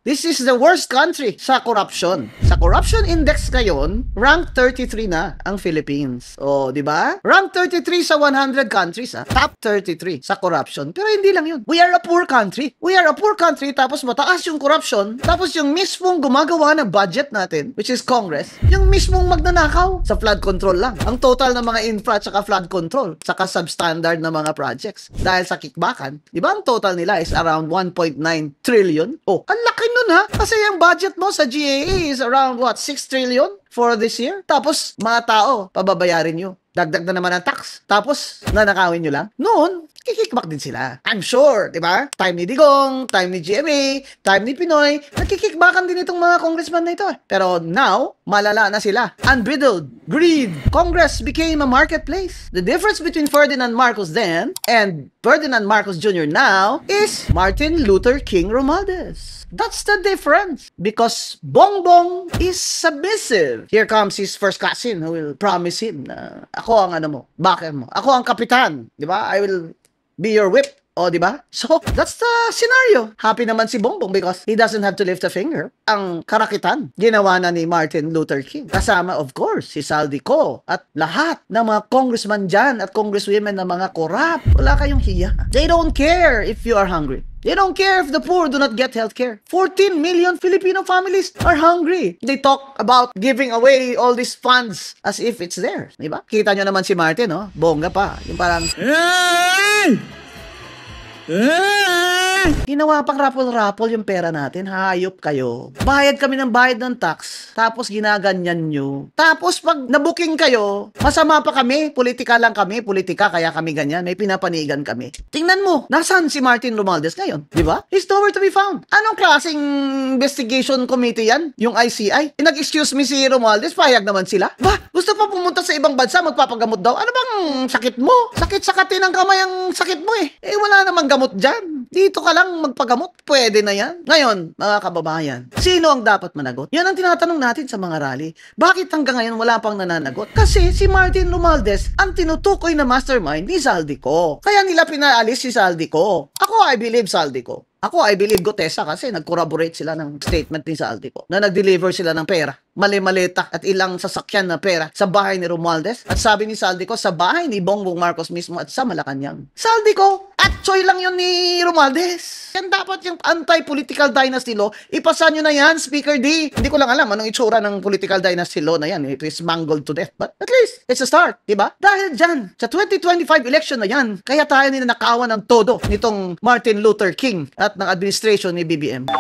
This is the worst country sa corruption. Sa corruption index ngayon, rank 33 na ang Philippines. O, di ba? Rank 33 sa 100 countries, Top 33 sa corruption. Pero hindi lang yun. We are a poor country. We are a poor country, tapos mataas yung corruption, tapos yung mismong gumagawa ng budget natin, which is Congress, yung mismong magnanakaw sa flood control lang. Ang total ng mga infra at saka flood control, saka substandard na mga projects. Dahil sa kickbackan, di ba ang total nila is around 1.9 trillion? Oh, ang laki nun ha? Kasi yung budget mo sa GAA is around what, 6 trillion for this year? Tapos, mga tao, pababayarin nyo. Dagdag na naman ang tax. Tapos, nanakawin nyo lang. Noon, kikickback din sila. I'm sure, di ba? Time ni Digong, time ni GMA, time ni Pinoy, nagkikickbackan din itong mga congressman na ito. Pero now, malala na sila. Unbridled greed. Congress became a marketplace. The difference between Ferdinand Marcos then and Ferdinand Marcos Jr. now is Martin Luther King Romualdez. That's the difference. Because Bongbong is submissive. Here comes his first cousin who will promise him na ako ang ano mo, backer mo. Ako ang kapitan. Di ba? I will be your whip. O, di ba? So, that's the scenario. Happy naman si Bongbong because he doesn't have to lift a finger. Ang karakitan, ginawa na ni Martin Luther King. Kasama, of course, si Saldico at lahat ng mga congressman dyan at congresswomen na mga korap. Wala kayong hiya. They don't care if you are hungry. They don't care if the poor do not get healthcare. 14 million Filipino families are hungry. They talk about giving away all these funds as if it's theirs. Diba? Kita nyo naman si Martin, no? Bongga pa. Yung parang... Ginawa pang rapol-rapol yung pera natin. Hayop kayo. Bayad kami ng bayad ng tax. Tapos ginaganyan nyo. Tapos pag nabuking kayo, masama pa kami. Politika lang kami. Politika kaya kami ganyan. May pinapanigan kami. Tingnan mo. Nasaan si Martin Romualdez ngayon? Di ba? He's nowhere to be found. Anong klaseng investigation committee yan? Yung ICI? Nag-excuse me si Romualdez. Payag naman sila. Ba? Gusto pa pumunta sa ibang bansa. Magpapagamot daw. Ano bang sakit mo? Sakit sa katinang kamay ang sakit mo eh. Eh wala namang gamot dyan. Dito ka lang magpagamot. Pwede na yan. Ngayon, mga kababayan, sino ang dapat managot? Yan ang tinatanong natin sa mga rally. Bakit hanggang ngayon wala pang nananagot? Kasi si Martin Romualdez ang tinutukoy na mastermind ni Saldico. Kaya nila pinaalis si Saldico. Ako, I believe Saldico. Ako, I believe Gutesa kasi nag-corroborate sila ng statement ni Saldico na nag-deliver sila ng pera. Mali-maleta at ilang sasakyan na pera sa bahay ni Romualdez. At sabi ni Saldico, sa bahay ni Bongbong Marcos mismo at sa Malacanang. Saldico! At choy lang yun ni Romualdez. Yan dapat yung anti-political dynasty law. Ipasa nyo na yan, Speaker D. Hindi ko lang alam anong itsura ng political dynasty law na yan. It is mangled to death. But at least, it's a start. Diba? Dahil dyan, sa 2025 election na yan, kaya tayo ninanakawan ng todo nitong Martin Luther King at ng administration ni BBM.